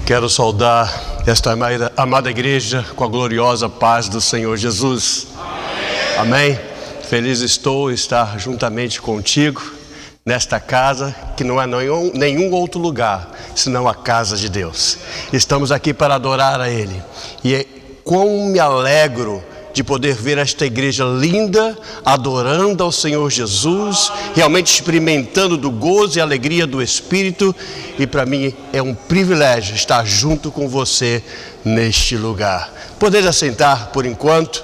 Quero saudar esta amada igreja com a gloriosa paz do Senhor Jesus. Amém. Feliz estou em estar juntamente contigo nesta casa, que não é nenhum outro lugar, senão a casa de Deus. Estamos aqui para adorar a Ele. E quão me alegro de poder ver esta igreja linda, adorando ao Senhor Jesus, realmente experimentando do gozo e alegria do Espírito. E para mim é um privilégio estar junto com você neste lugar. Poder assentar por enquanto.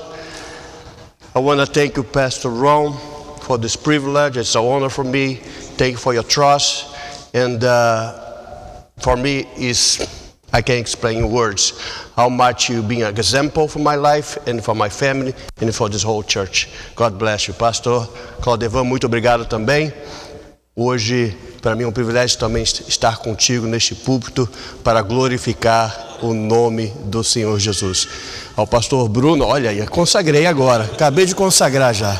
I want to thank you, Pastor Ron, for this privilege. It's an honor for me. Thank you for your trust. And for me, I can't explain in words how much you being an example for my life and for my family and for this whole church. God bless you. Pastor Claudevan, muito obrigado também. Hoje, para mim é um privilégio também estar contigo neste púlpito para glorificar o nome do Senhor Jesus. Ao pastor Bruno, olha aí, consagrei agora, acabei de consagrar já.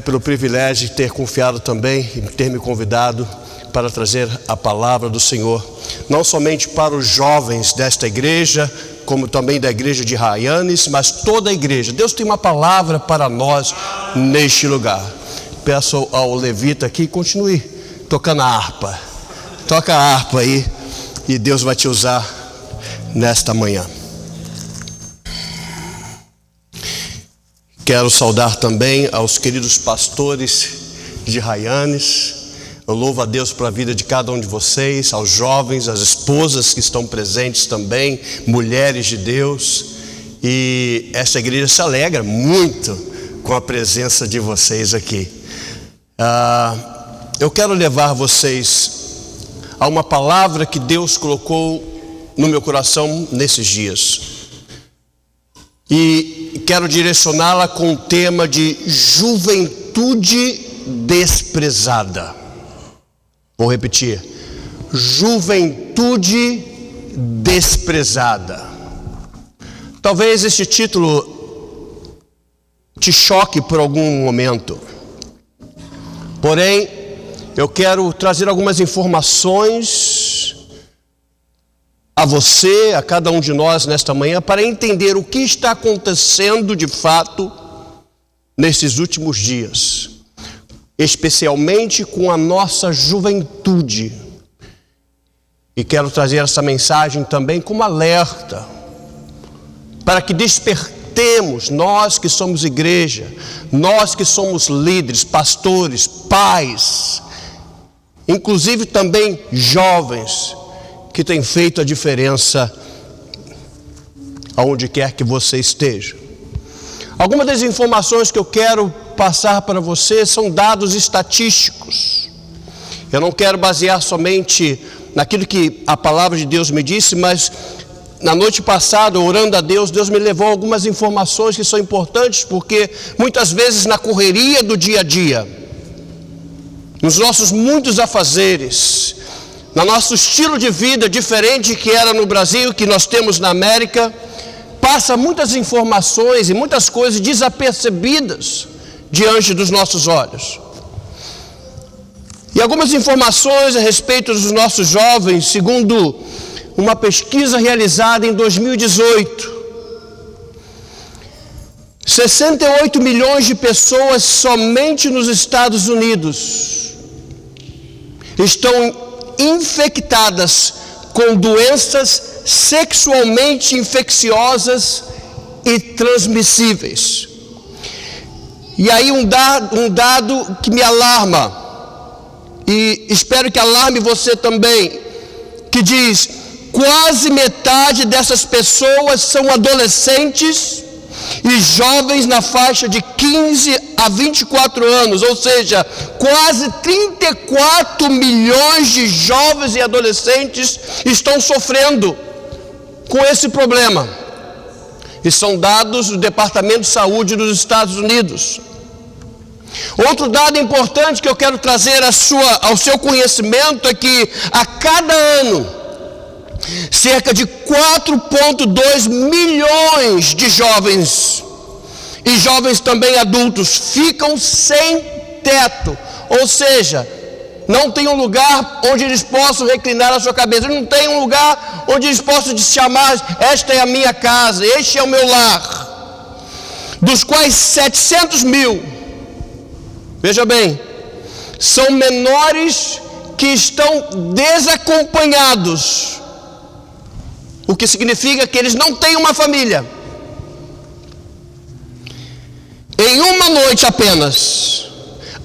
Pelo privilégio de ter confiado também e ter me convidado para trazer a palavra do Senhor, não somente para os jovens desta igreja, como também da igreja de Raianes, mas toda a igreja. Deus tem uma palavra para nós neste lugar. Peço ao levita aqui, continue tocando a harpa. Toca a harpa aí e Deus vai te usar nesta manhã. Quero saudar também aos queridos pastores de Raianes. Eu louvo a Deus pela vida de cada um de vocês, aos jovens, às esposas que estão presentes também, mulheres de Deus. E essa igreja se alegra muito com a presença de vocês aqui. Eu quero levar vocês a uma palavra que Deus colocou no meu coração nesses dias. E quero direcioná-la com o tema de juventude desprezada. Vou repetir: juventude desprezada. Talvez este título te choque por algum momento. Porém, eu quero trazer algumas informações a você, a cada um de nós nesta manhã, para entender o que está acontecendo de fato nesses últimos dias, especialmente com a nossa juventude. E quero trazer essa mensagem também como alerta, para que despertemos, nós que somos igreja, nós que somos líderes, pastores, pais, inclusive também jovens, que têm feito a diferença aonde quer que você esteja. Algumas das informações que eu quero passar para você são dados estatísticos. Eu não quero basear somente naquilo que a palavra de Deus me disse, mas na noite passada, orando a Deus, Deus me levou a algumas informações que são importantes, porque muitas vezes na correria do dia a dia, nos nossos muitos afazeres, no nosso estilo de vida diferente que era no Brasil, que nós temos na América, passa muitas informações e muitas coisas desapercebidas diante dos nossos olhos. E algumas informações a respeito dos nossos jovens, segundo uma pesquisa realizada em 2018, 68 milhões de pessoas somente nos Estados Unidos estão infectadas com doenças sexualmente infecciosas e transmissíveis. E aí um dado que me alarma, e espero que alarme você também, que diz: quase metade dessas pessoas são adolescentes e jovens na faixa de 15 a 24 anos, ou seja, quase 34 milhões de jovens e adolescentes estão sofrendo com esse problema. E são dados do Departamento de Saúde dos Estados Unidos. Outro dado importante que eu quero trazer ao seu conhecimento é que a cada ano, cerca de 4,2 milhões de jovens, e jovens também adultos, ficam sem teto, ou seja, não têm um lugar onde eles possam reclinar a sua cabeça, não têm um lugar onde eles possam chamar, esta é a minha casa, este é o meu lar, dos quais 700 mil, veja bem, são menores que estão desacompanhados, o que significa que eles não têm uma família. Em uma noite apenas,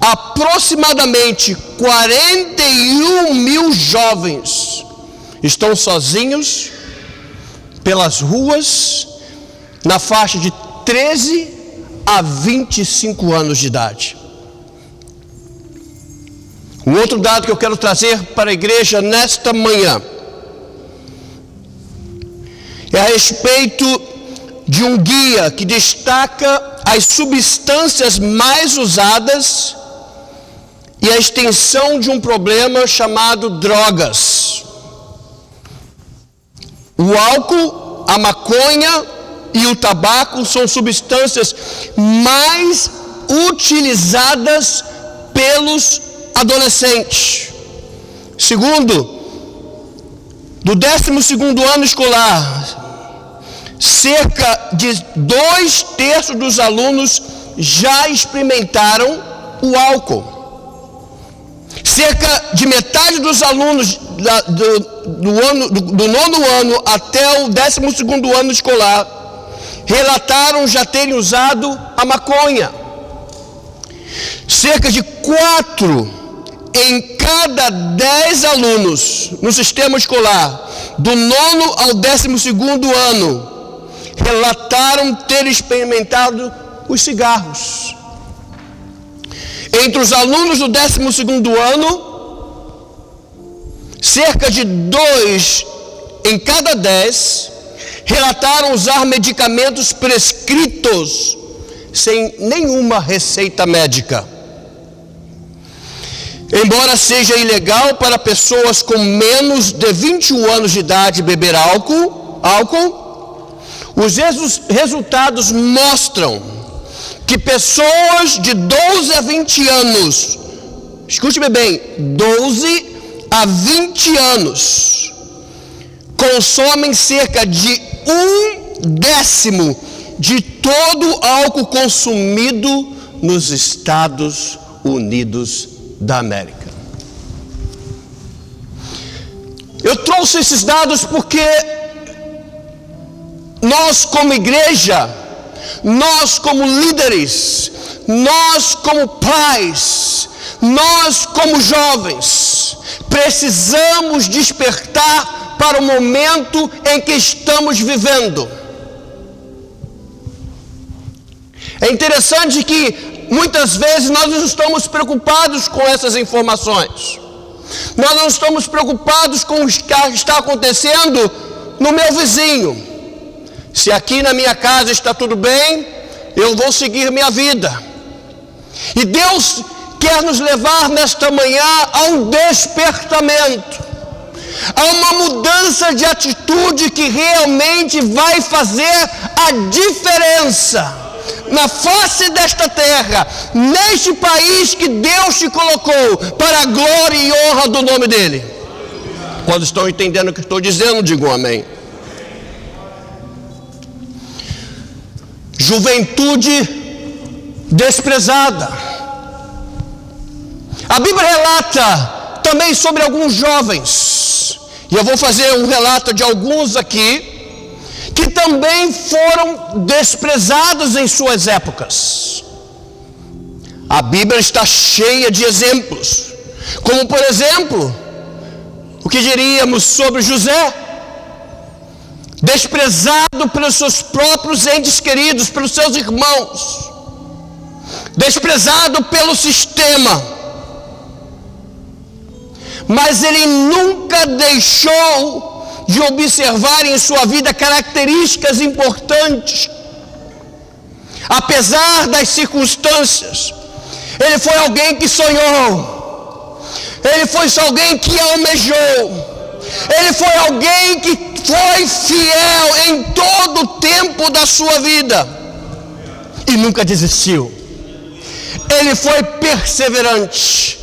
aproximadamente 41 mil jovens estão sozinhos pelas ruas, na faixa de 13 a 25 anos de idade. Um outro dado que eu quero trazer para a igreja nesta manhã é a respeito de um guia que destaca as substâncias mais usadas e a extensão de um problema chamado drogas. O álcool, a maconha e o tabaco são substâncias mais utilizadas pelos adolescentes. Segundo, do 12º ano escolar, cerca de 2/3 dos alunos já experimentaram o álcool. Cerca de metade dos alunos do 9º ano até o 12º ano escolar relataram já terem usado a maconha. Cerca de 4 em cada 10 alunos no sistema escolar, do 9º ao 12º ano, relataram ter experimentado os cigarros. Entre os alunos do 12º ano, cerca de 2 em cada 10 relataram usar medicamentos prescritos sem nenhuma receita médica. Embora seja ilegal para pessoas com menos de 21 anos de idade beber álcool, os resultados mostram que pessoas de 12 a 20 anos, escute-me bem, 12 a 20 anos, consomem cerca de 1/10 de todo o álcool consumido nos Estados Unidos da América. Eu trouxe esses dados porque nós como igreja, nós como líderes, nós como pais, nós como jovens, precisamos despertar para o momento em que estamos vivendo. É interessante que muitas vezes nós não estamos preocupados com essas informações. Nós não estamos preocupados com o que está acontecendo no meu vizinho. Se aqui na minha casa está tudo bem, eu vou seguir minha vida. E Deus quer nos levar nesta manhã a um despertamento, a uma mudança de atitude que realmente vai fazer a diferença na face desta terra, neste país que Deus te colocou para a glória e honra do nome dEle. Quando estão entendendo o que estou dizendo, digam amém. Juventude desprezada. A Bíblia relata também sobre alguns jovens, e eu vou fazer um relato de alguns aqui, que também foram desprezados em suas épocas. A Bíblia está cheia de exemplos, como por exemplo, o que diríamos sobre José, desprezado pelos seus próprios entes queridos, pelos seus irmãos, desprezado pelo sistema, mas ele nunca deixou de observar em sua vida características importantes. Apesar das circunstâncias, ele foi alguém que sonhou, ele foi alguém que almejou, ele foi alguém que foi fiel em todo o tempo da sua vida e nunca desistiu. Ele foi perseverante,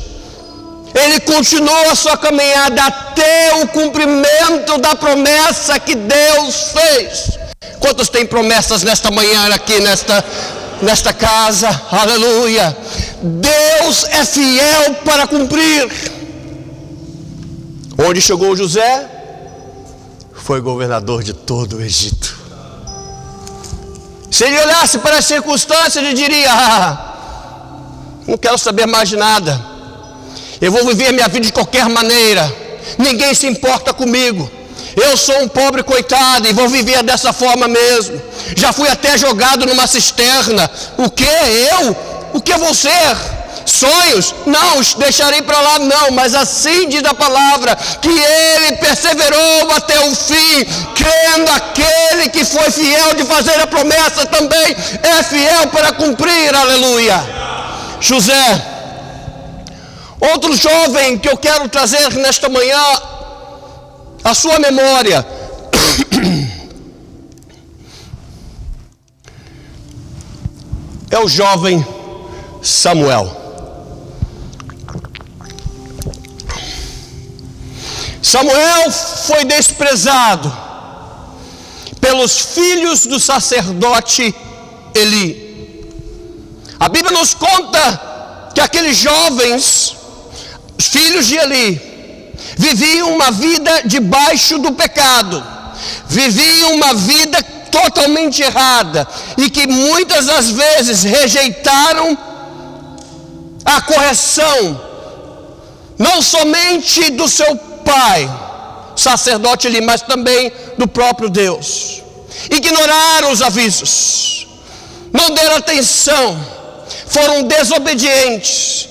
ele continuou a sua caminhada até o cumprimento da promessa que Deus fez. Quantos têm promessas nesta manhã aqui, nesta casa? Aleluia! Deus é fiel para cumprir. Onde chegou José, foi governador de todo o Egito. Se ele olhasse para as circunstâncias, ele diria: não quero saber mais de nada, eu vou viver minha vida de qualquer maneira, ninguém se importa comigo, eu sou um pobre coitado e vou viver dessa forma mesmo. Já fui até jogado numa cisterna. O que? Eu? O que vou ser? Sonhos? Não, os deixarei para lá, não. Mas assim diz a palavra, que ele perseverou até o fim, crendo aquele que foi fiel de fazer a promessa também é fiel para cumprir. Aleluia. José. Outro jovem que eu quero trazer nesta manhã a sua memória é o jovem Samuel. Samuel foi desprezado pelos filhos do sacerdote Eli. A Bíblia nos conta que aqueles jovens, os filhos de Eli, viviam uma vida debaixo do pecado, viviam uma vida totalmente errada, e que muitas das vezes rejeitaram a correção, não somente do seu pai, sacerdote Eli, mas também do próprio Deus. Ignoraram os avisos, não deram atenção, foram desobedientes.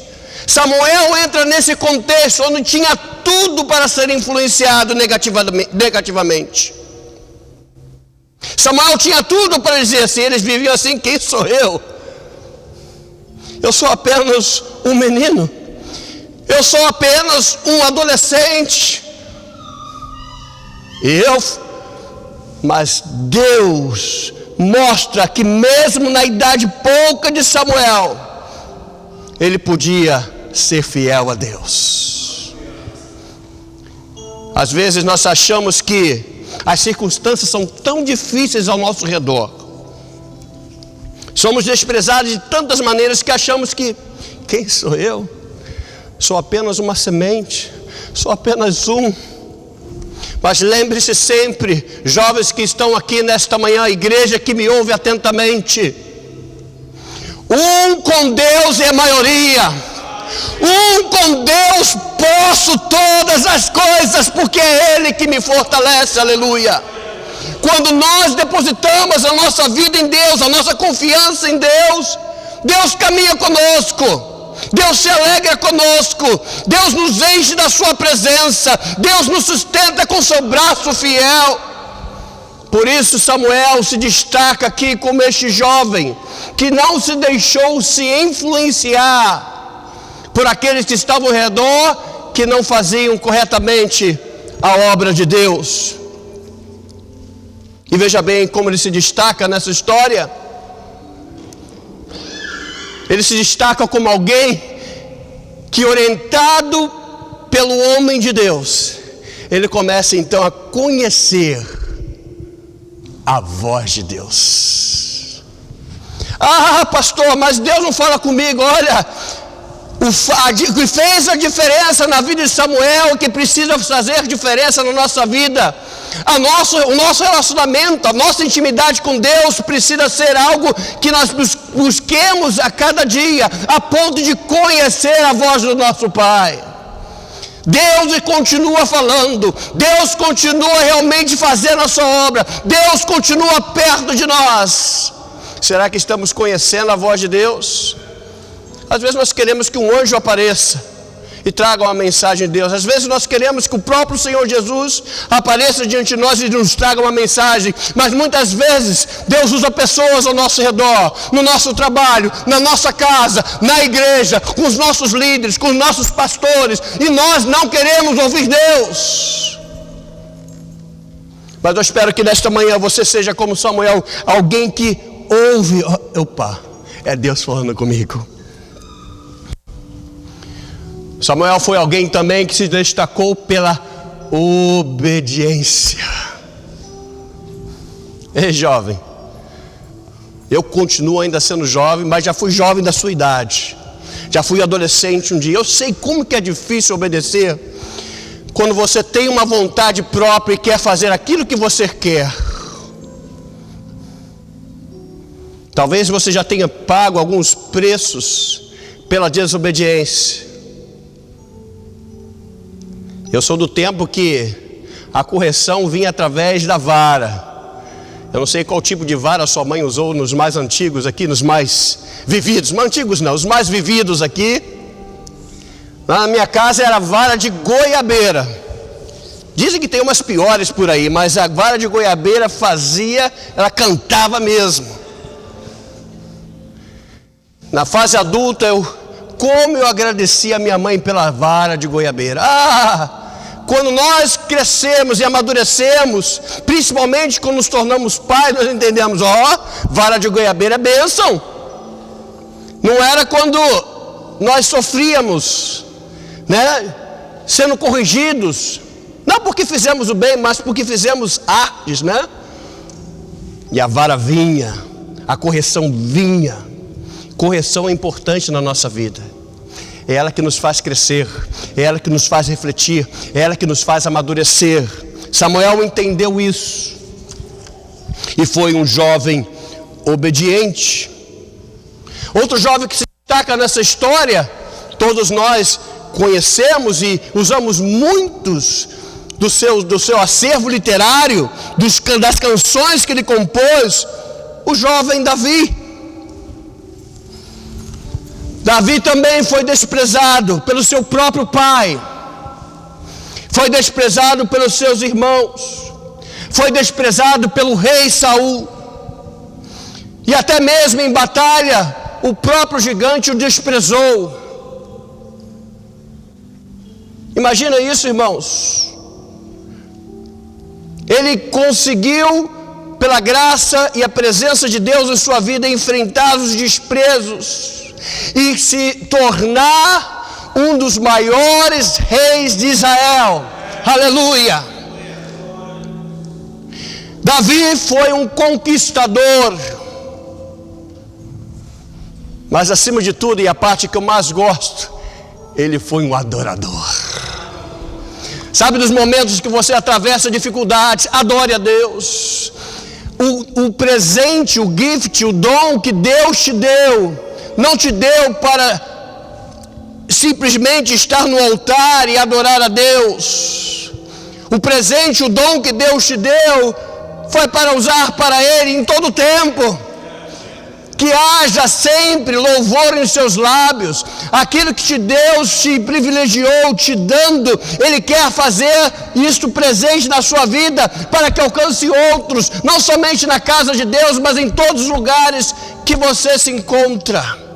Samuel entra nesse contexto onde tinha tudo para ser influenciado negativamente. Samuel tinha tudo para dizer assim, eles viviam assim: quem sou eu? Eu sou apenas um menino, eu sou apenas um adolescente. Mas Deus mostra que mesmo na idade pouca de Samuel, ele podia ser fiel a Deus. Às vezes nós achamos que as circunstâncias são tão difíceis ao nosso redor, somos desprezados de tantas maneiras que achamos que, quem sou eu? Sou apenas uma semente, sou apenas um. Mas lembre-se sempre, jovens que estão aqui nesta manhã, igreja que me ouve atentamente, um com Deus é maioria. Um com Deus posso todas as coisas, porque é Ele que me fortalece. Aleluia. Quando nós depositamos a nossa vida em Deus, a nossa confiança em Deus, Deus caminha conosco, Deus se alegra conosco, Deus nos enche da sua presença, Deus nos sustenta com seu braço fiel. Por isso Samuel se destaca aqui como este jovem que não se deixou se influenciar por aqueles que estavam ao redor, que não faziam corretamente a obra de Deus. E veja bem como ele se destaca nessa história. Ele se destaca como alguém que, orientado pelo homem de Deus, ele começa então a conhecer a voz de Deus. Ah, pastor, mas Deus não fala comigo. Olha, o que fez a diferença na vida de Samuel, que precisa fazer diferença na nossa vida, o nosso relacionamento, a nossa intimidade com Deus precisa ser algo que nós busquemos a cada dia, a ponto de conhecer a voz do nosso Pai. Deus continua falando, Deus continua realmente fazendo a sua obra, Deus continua perto de nós. Será que estamos conhecendo a voz de Deus? Às vezes nós queremos que um anjo apareça e traga uma mensagem de Deus. Às vezes nós queremos que o próprio Senhor Jesus apareça diante de nós e nos traga uma mensagem. Mas muitas vezes Deus usa pessoas ao nosso redor, no nosso trabalho, na nossa casa, na igreja, com os nossos líderes, com os nossos pastores, e nós não queremos ouvir Deus. Mas eu espero que nesta manhã você seja como Samuel, alguém que ouve. Opa, é Deus falando comigo. Samuel foi alguém também que se destacou pela obediência. Ei, jovem, eu continuo ainda sendo jovem, mas já fui jovem da sua idade. Já fui adolescente um dia. Eu sei como que é difícil obedecer quando você tem uma vontade própria e quer fazer aquilo que você quer. Talvez você já tenha pago alguns preços pela desobediência. Eu sou do tempo que a correção vinha através da vara. Eu não sei qual tipo de vara sua mãe usou nos mais antigos aqui, nos mais vividos. Mas antigos não, os mais vividos aqui. Lá na minha casa era vara de goiabeira. Dizem que tem umas piores por aí, mas a vara de goiabeira fazia, ela cantava mesmo. Na fase adulta, como eu agradeci a minha mãe pela vara de goiabeira. Quando nós crescemos e amadurecemos, principalmente quando nos tornamos pais, nós entendemos, vara de goiabeira é bênção. Não era quando nós sofríamos, né, sendo corrigidos, não porque fizemos o bem, mas porque fizemos artes, né? E a vara vinha, a correção vinha. Correção é importante na nossa vida. É ela que nos faz crescer, é ela que nos faz refletir, é ela que nos faz amadurecer. Samuel entendeu isso e foi um jovem obediente. Outro jovem que se destaca nessa história, todos nós conhecemos e usamos muitos do seu acervo literário, das canções que ele compôs, o jovem Davi. Davi também foi desprezado pelo seu próprio pai, foi desprezado pelos seus irmãos, foi desprezado pelo rei Saul, e até mesmo em batalha, o próprio gigante o desprezou. Imagina isso, irmãos. Ele conseguiu, pela graça e a presença de Deus em sua vida, enfrentar os desprezos e se tornar um dos maiores reis de Israel. Aleluia! Davi foi um conquistador, mas acima de tudo, e a parte que eu mais gosto, ele foi um adorador. Sabe, nos momentos que você atravessa dificuldades, adore a Deus. O presente, o gift, o dom que Deus te deu, não te deu para simplesmente estar no altar e adorar a Deus. O presente, o dom que Deus te deu, foi para usar para Ele em todo o tempo. Que haja sempre louvor em seus lábios. Aquilo que Deus te privilegiou, te dando, Ele quer fazer isso presente na sua vida, para que alcance outros, não somente na casa de Deus, mas em todos os lugares que você se encontra.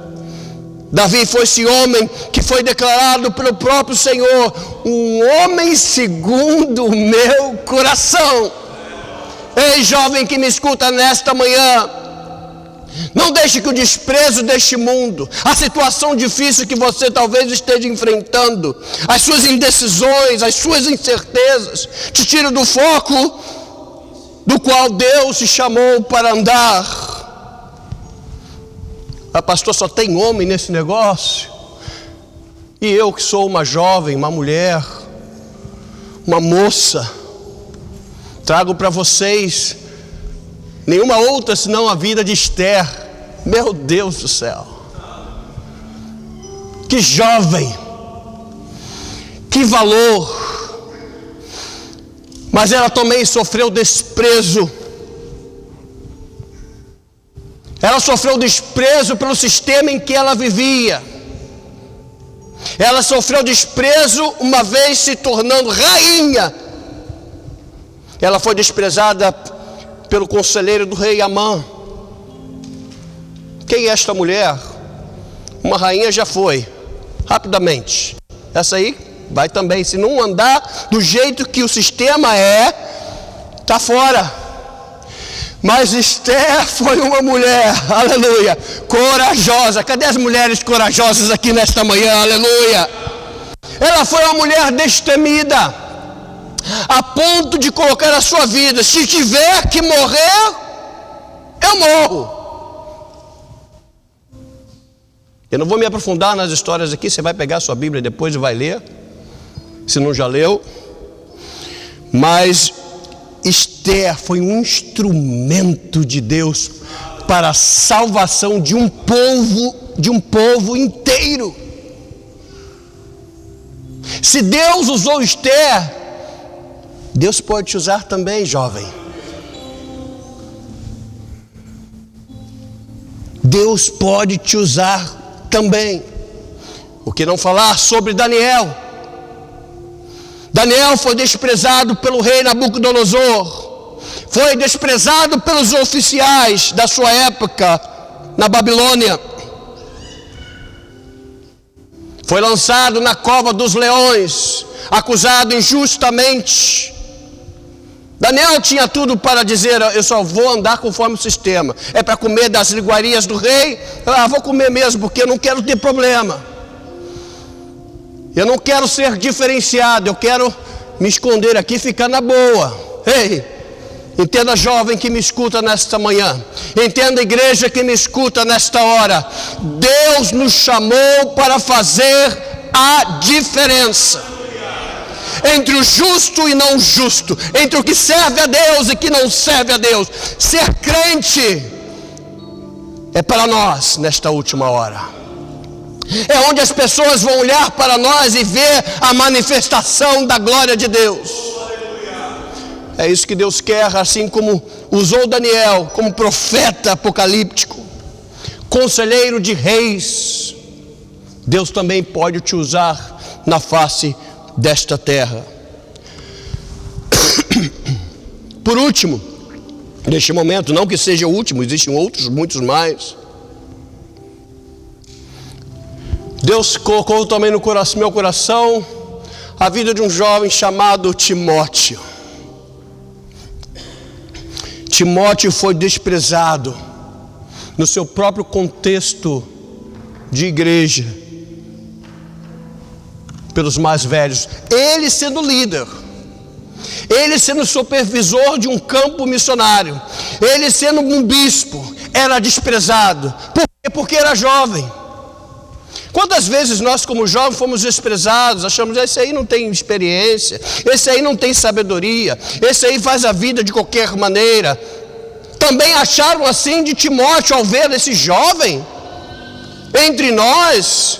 Davi foi esse homem que foi declarado pelo próprio Senhor, um homem segundo o meu coração. Ei, jovem que me escuta nesta manhã, não deixe que o desprezo deste mundo, a situação difícil que você talvez esteja enfrentando, as suas indecisões, as suas incertezas, te tire do foco do qual Deus te chamou para andar. Pastor, só tem homem nesse negócio? E eu que sou uma jovem, uma mulher, uma moça, trago para vocês nenhuma outra senão a vida de Esther. Meu Deus do céu, que jovem, que valor, mas ela também sofreu desprezo. Ela sofreu desprezo pelo sistema em que ela vivia. Ela sofreu desprezo uma vez se tornando rainha. Ela foi desprezada pelo conselheiro do rei Amã. Quem é esta mulher? Uma rainha já foi, rapidamente. Essa aí vai também. Se não andar do jeito que o sistema está fora. Mas Esther foi uma mulher, aleluia, corajosa. Cadê as mulheres corajosas aqui nesta manhã, aleluia? Ela foi uma mulher destemida, a ponto de colocar a sua vida: se tiver que morrer, eu morro. Eu não vou me aprofundar nas histórias aqui, você vai pegar a sua Bíblia depois e vai ler, se não já leu. Mas Esther foi um instrumento de Deus para a salvação de um povo inteiro. Se Deus usou Esther, Deus pode te usar também, jovem. Deus pode te usar também. O que não falar sobre Daniel? Daniel foi desprezado pelo rei Nabucodonosor, foi desprezado pelos oficiais da sua época na Babilônia, foi lançado na cova dos leões, acusado injustamente. Daniel tinha tudo para dizer: eu só vou andar conforme o sistema. É para comer das iguarias do rei? Vou comer mesmo, porque eu não quero ter problema. Eu não quero ser diferenciado, eu quero me esconder aqui e ficar na boa. Ei, entenda, jovem que me escuta nesta manhã, entenda, igreja que me escuta nesta hora, Deus nos chamou para fazer a diferença entre o justo e não justo, entre o que serve a Deus e que não serve a Deus. Ser crente é para nós nesta última hora. É onde as pessoas vão olhar para nós e ver a manifestação da glória de Deus. É isso que Deus quer, assim como usou Daniel como profeta apocalíptico, conselheiro de reis. Deus também pode te usar na face desta terra. Por último, neste momento, não que seja o último, existem outros, muitos mais. Deus colocou também no meu coração a vida de um jovem chamado Timóteo. Timóteo foi desprezado no seu próprio contexto de igreja pelos mais velhos. Ele sendo líder, ele sendo supervisor de um campo missionário, ele sendo um bispo, era desprezado. Por quê? Porque era jovem. Quantas vezes nós como jovens fomos desprezados, achamos: esse aí não tem experiência, esse aí não tem sabedoria, esse aí faz a vida de qualquer maneira. Também acharam assim de Timóteo ao ver esse jovem entre nós,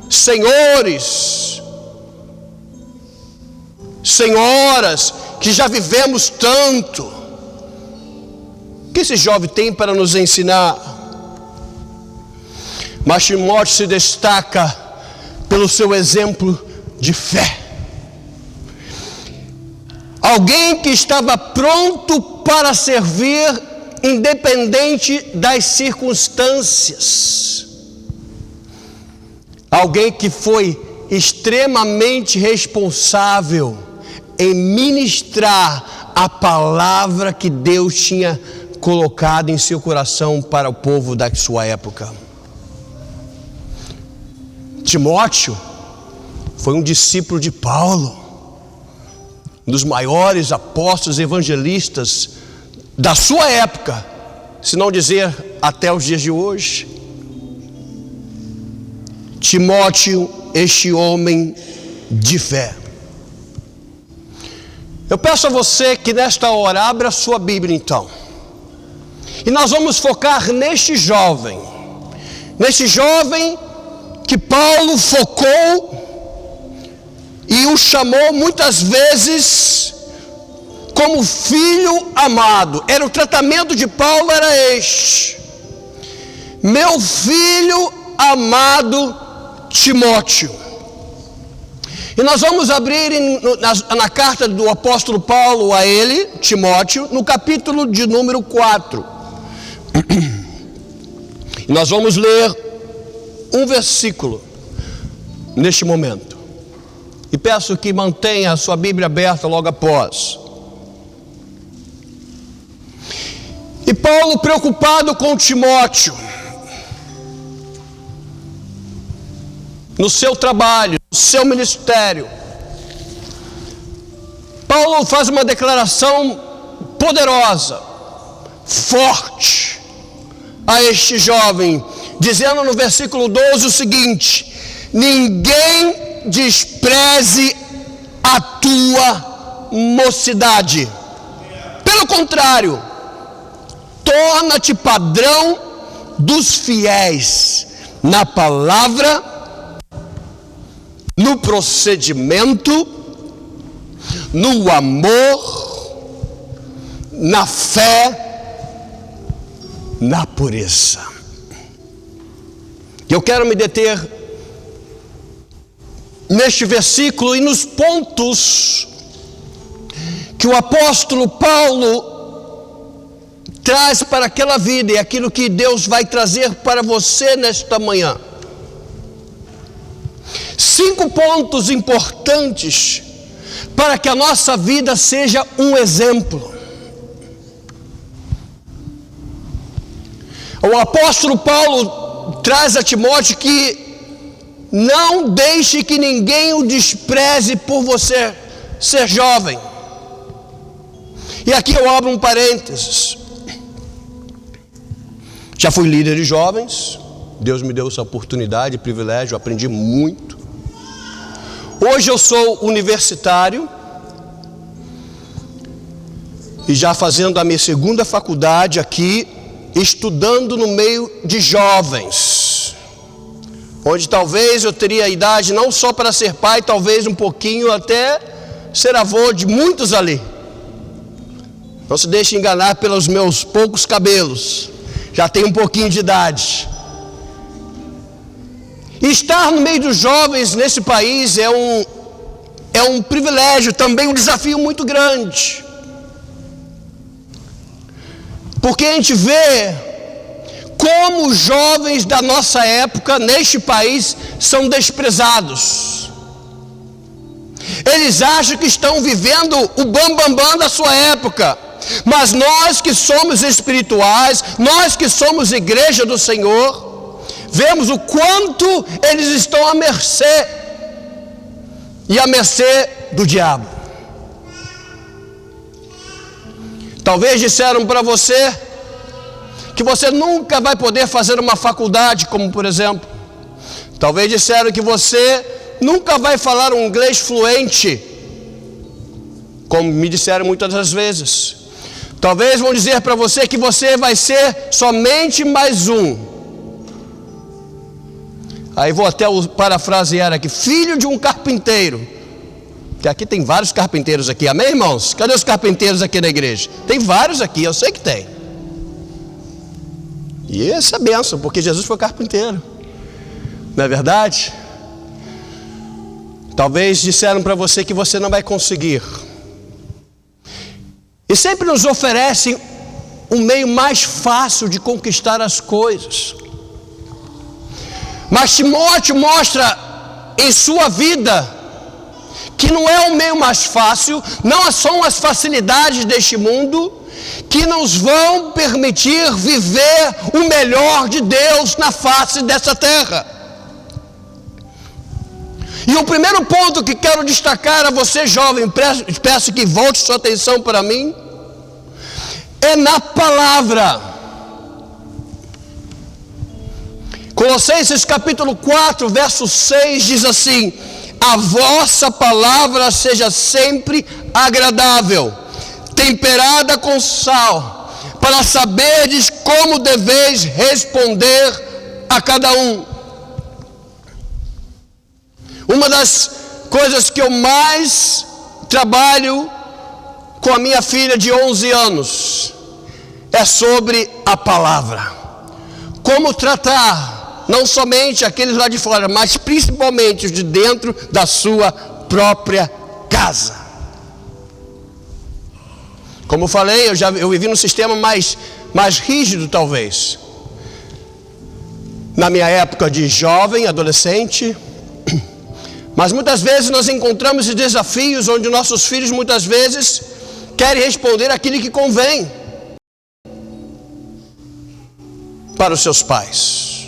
senhores, senhoras, que já vivemos tanto. O que esse jovem tem para nos ensinar? Mas Timóteo se destaca pelo seu exemplo de fé. Alguém que estava pronto para servir, independente das circunstâncias. Alguém que foi extremamente responsável em ministrar a palavra que Deus tinha colocado em seu coração para o povo da sua época. Timóteo foi um discípulo de Paulo, um dos maiores apóstolos evangelistas da sua época, se não dizer até os dias de hoje. Timóteo, este homem de fé. Eu peço a você que nesta hora abra a sua Bíblia então, e nós vamos focar neste jovem que Paulo focou e o chamou muitas vezes como filho amado. Era o tratamento de Paulo, era este: meu filho amado Timóteo. E nós vamos abrir na carta do apóstolo Paulo a ele, Timóteo, no capítulo de número 4. E nós vamos ler um versículo neste momento. E peço que mantenha a sua Bíblia aberta logo após. E Paulo, preocupado com Timóteo, no seu trabalho, seu ministério. Paulo faz uma declaração poderosa, forte, a este jovem, dizendo no versículo 12 o seguinte: ninguém despreze a tua mocidade. Pelo contrário, torna-te padrão dos fiéis na palavra, no procedimento, no amor, na fé, na pureza. Eu quero me deter neste versículo e nos pontos que o apóstolo Paulo traz para aquela vida e aquilo que Deus vai trazer para você nesta manhã. 5 pontos importantes para que a nossa vida seja um exemplo. O apóstolo Paulo traz a Timóteo que não deixe que ninguém o despreze por você ser jovem. E aqui eu abro um parênteses. Já fui líder de jovens, Deus me deu essa oportunidade, privilégio, aprendi muito. Hoje eu sou universitário e já fazendo a minha segunda faculdade aqui, estudando no meio de jovens, onde talvez eu teria a idade não só para ser pai, talvez um pouquinho até ser avô de muitos ali. Não se deixe enganar pelos meus poucos cabelos, já tenho um pouquinho de idade. E estar no meio dos jovens nesse país é um privilégio, também um desafio muito grande. Porque a gente vê como os jovens da nossa época neste país são desprezados. Eles acham que estão vivendo o bambambam da sua época. Mas nós que somos espirituais, nós que somos igreja do Senhor, vemos o quanto eles estão à mercê, e à mercê do diabo. Talvez disseram para você que você nunca vai poder fazer uma faculdade, como por exemplo. Talvez disseram que você nunca vai falar um inglês fluente, como me disseram muitas das vezes. Talvez vão dizer para você que você vai ser somente mais um. Aí vou até parafrasear aqui: filho de um carpinteiro. Que aqui tem vários carpinteiros aqui, amém, irmãos? Cadê os carpinteiros aqui na igreja? Tem vários aqui, eu sei que tem. E essa é a bênção, porque Jesus foi carpinteiro. Não é verdade? Talvez disseram para você que você não vai conseguir. E sempre nos oferecem um meio mais fácil de conquistar as coisas. Mas Timóteo mostra em sua vida que não é o meio mais fácil, não são as facilidades deste mundo que nos vão permitir viver o melhor de Deus na face dessa terra. E o primeiro ponto que quero destacar a você, jovem, peço que volte sua atenção para mim, é na palavra. Colossenses capítulo 4, verso 6 diz assim: a vossa palavra seja sempre agradável, temperada com sal, para saberdes como deveis responder a cada um. Uma das coisas que eu mais trabalho com a minha filha de 11 anos é sobre a palavra. Como tratar não somente aqueles lá de fora, mas principalmente os de dentro da sua própria casa. Como eu falei, eu vivi num sistema mais rígido talvez. Na minha época de jovem, adolescente. Mas muitas vezes nós encontramos desafios onde nossos filhos muitas vezes querem responder aquilo que convém para os seus pais.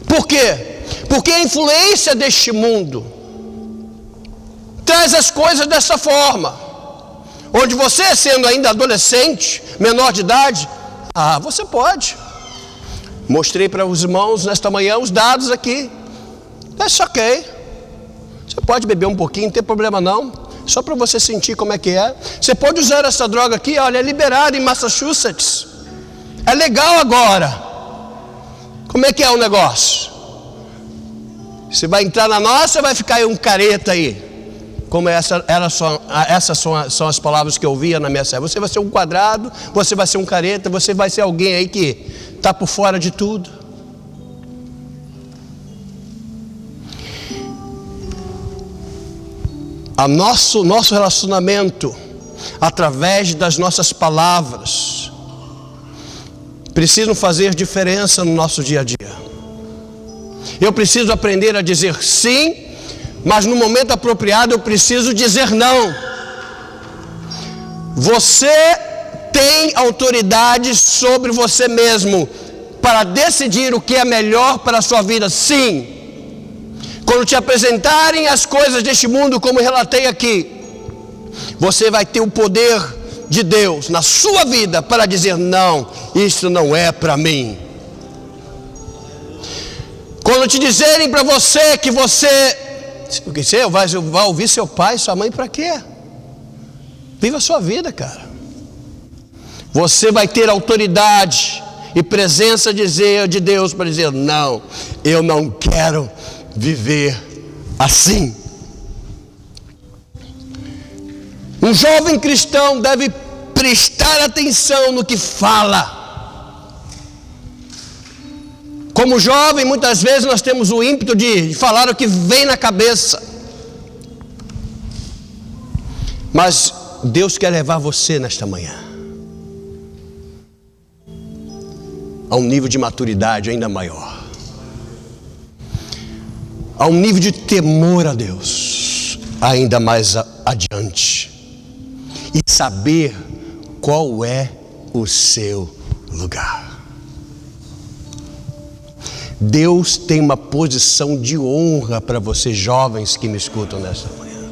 Por quê? Porque a influência deste mundo faz as coisas dessa forma, onde você, sendo ainda adolescente, menor de idade, você pode. Mostrei para os irmãos nesta manhã os dados aqui. É ok. Você pode beber um pouquinho, não tem problema não. Só para você sentir como é que é. Você pode usar essa droga aqui, olha, é liberada em Massachusetts. É legal agora. Como é que é o negócio? Você vai entrar na nossa, vai ficar aí um careta aí. Como essas são as palavras que eu ouvia na minha célula. Você vai ser um quadrado, você vai ser um careta, você vai ser alguém aí que está por fora de tudo. Nosso relacionamento, através das nossas palavras, precisam fazer diferença no nosso dia a dia. Eu preciso aprender a dizer sim, mas no momento apropriado eu preciso dizer não. Você tem autoridade sobre você mesmo para decidir o que é melhor para a sua vida, sim. Quando te apresentarem as coisas deste mundo, como relatei aqui, você vai ter o poder de Deus na sua vida para dizer não, isso não é para mim. Quando te dizerem para você que você vai ouvir seu pai e sua mãe, para quê? Viva a sua vida, cara. Você vai ter autoridade e presença de Deus para dizer não, eu não quero viver assim. Um jovem cristão deve prestar atenção no que fala. Como jovem, muitas vezes nós temos o ímpeto de falar o que vem na cabeça. Mas Deus quer levar você nesta manhã a um nível de maturidade ainda maior, a um nível de temor a Deus ainda mais adiante, e saber qual é o seu lugar. Deus tem uma posição de honra para vocês jovens que me escutam nesta manhã.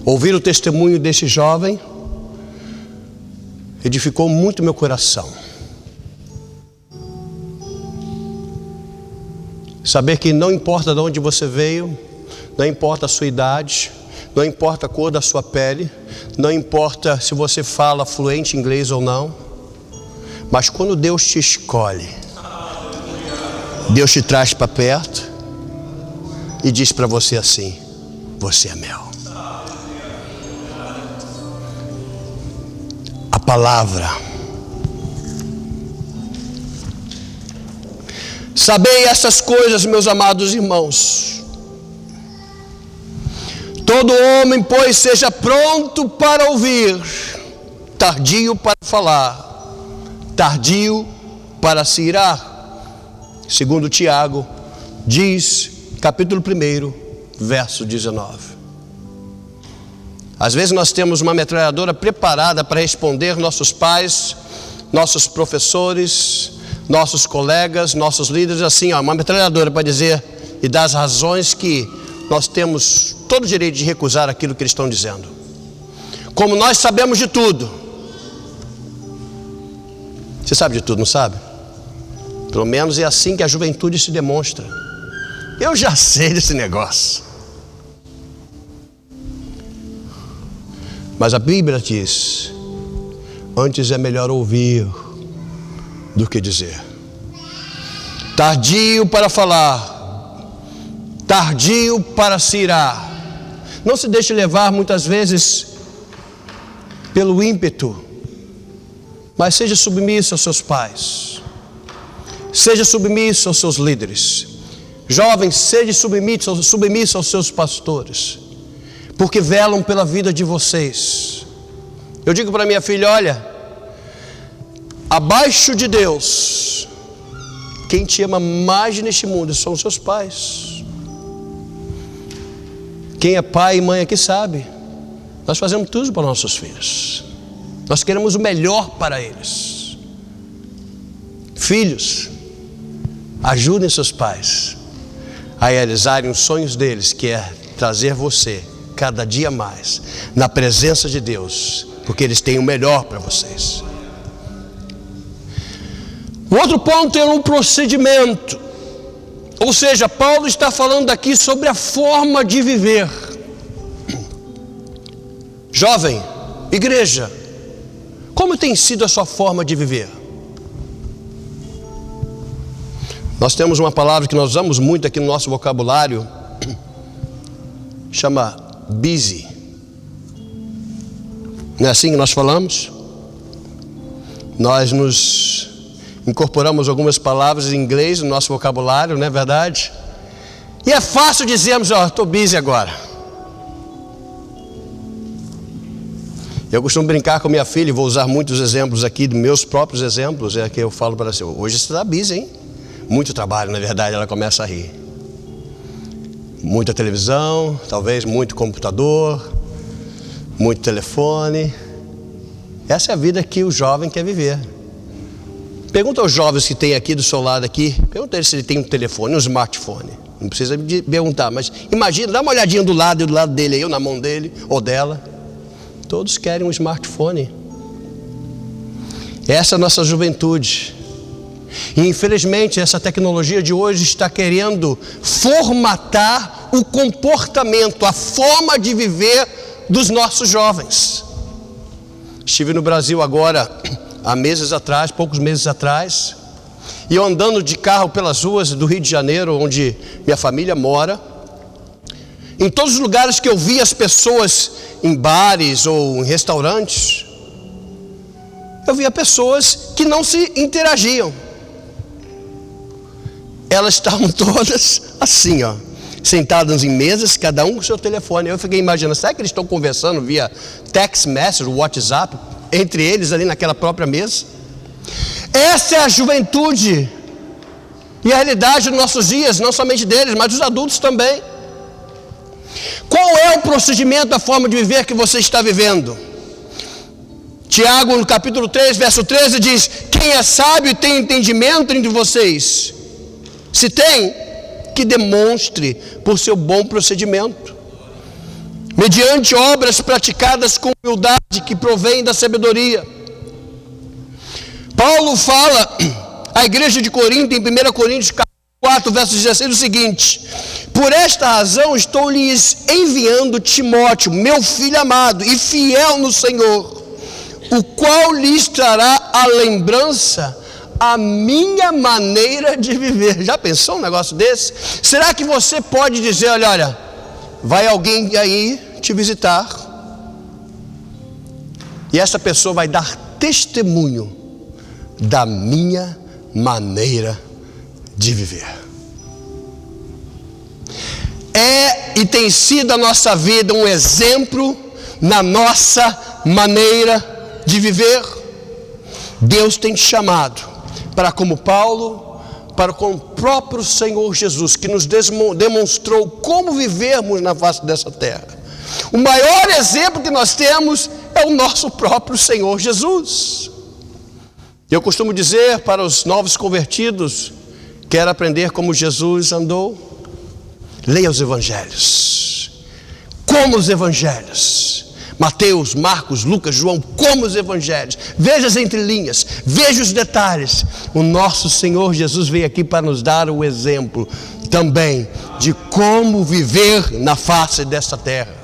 Ouvir o testemunho desse jovem edificou muito meu coração. Saber que não importa de onde você veio, não importa a sua idade, não importa a cor da sua pele, não importa se você fala fluente inglês ou não, mas quando Deus te escolhe, Deus te traz para perto e diz para você assim: você é meu. A palavra. Sabei essas coisas, meus amados irmãos. Todo homem, pois, seja pronto para ouvir, tardio para falar, tardio para se irar. Segundo Tiago, diz, capítulo 1, verso 19. Às vezes nós temos uma metralhadora preparada para responder nossos pais, nossos professores, nossos colegas, nossos líderes, assim, uma metralhadora para dizer e dar as razões que nós temos todo o direito de recusar aquilo que eles estão dizendo. Como nós sabemos de tudo. Você sabe de tudo, não sabe? Pelo menos é assim que a juventude se demonstra. Eu já sei desse negócio. Mas a Bíblia diz: antes é melhor ouvir do que dizer. Tardio para falar, tardio para se irar. Não se deixe levar muitas vezes pelo ímpeto, mas seja submisso aos seus pais. Seja submisso aos seus líderes. Jovens, seja submisso aos seus pastores, porque velam pela vida de vocês. Eu digo para minha filha: olha, abaixo de Deus, quem te ama mais neste mundo são os seus pais. Quem é pai e mãe aqui sabe, nós fazemos tudo para nossos filhos. Nós queremos o melhor para eles. Filhos, ajudem seus pais a realizarem os sonhos deles, que é trazer você cada dia mais na presença de Deus, porque eles têm o melhor para vocês. O outro ponto é um procedimento, ou seja, Paulo está falando aqui sobre a forma de viver. Jovem, igreja, como tem sido a sua forma de viver? Nós temos uma palavra que nós usamos muito aqui no nosso vocabulário, chama busy. Não é assim que nós falamos? Nós nos incorporamos algumas palavras em inglês no nosso vocabulário, não é verdade? E é fácil dizermos, estou busy agora. Eu costumo brincar com minha filha, e vou usar muitos exemplos aqui, meus próprios exemplos, é que eu falo para ela assim, hoje você está busy, hein? Muito trabalho, na verdade, ela começa a rir. Muita televisão, talvez muito computador, muito telefone. Essa é a vida que o jovem quer viver. Pergunta aos jovens que tem aqui do seu lado aqui, pergunta a ele se ele tem um telefone, um smartphone. Não precisa me perguntar, mas imagina, dá uma olhadinha do lado dele aí, ou na mão dele, ou dela. Todos querem um smartphone. Essa é a nossa juventude. E infelizmente essa tecnologia de hoje está querendo formatar o comportamento, a forma de viver dos nossos jovens. Estive no Brasil agora, há meses atrás, poucos meses atrás, e eu andando de carro pelas ruas do Rio de Janeiro, onde minha família mora. Em todos os lugares que eu vi as pessoas em bares ou em restaurantes, eu via pessoas que não se interagiam. Elas estavam todas assim, sentadas em mesas, cada um com seu telefone. Eu fiquei imaginando, será que eles estão conversando via text message, WhatsApp, entre eles ali naquela própria mesa? Essa é a juventude e a realidade dos nossos dias, não somente deles, mas dos adultos também. Qual é o procedimento, a forma de viver que você está vivendo? Tiago, no capítulo 3, verso 13, diz: quem é sábio e tem entendimento entre vocês, se tem, que demonstre por seu bom procedimento, mediante obras praticadas com humildade que provém da sabedoria. Paulo fala à igreja de Corinto, em 1 Coríntios 4, verso 16, o seguinte: por esta razão estou lhes enviando Timóteo, meu filho amado e fiel no Senhor, o qual lhes trará a lembrança a minha maneira de viver. Já pensou um negócio desse? Será que você pode dizer, olha, vai alguém aí te visitar, e essa pessoa vai dar testemunho da minha maneira de viver? É e tem sido a nossa vida um exemplo na nossa maneira de viver. Deus tem te chamado para, como Paulo, para com o próprio Senhor Jesus, que nos demonstrou como vivermos na face dessa terra. O maior exemplo que nós temos é o nosso próprio Senhor Jesus. Eu costumo dizer para os novos convertidos: quer aprender como Jesus andou? Leia os evangelhos. Como os evangelhos. Mateus, Marcos, Lucas, João, como os evangelhos. Veja as entrelinhas, veja os detalhes. O nosso Senhor Jesus veio aqui para nos dar o exemplo também de como viver na face desta terra.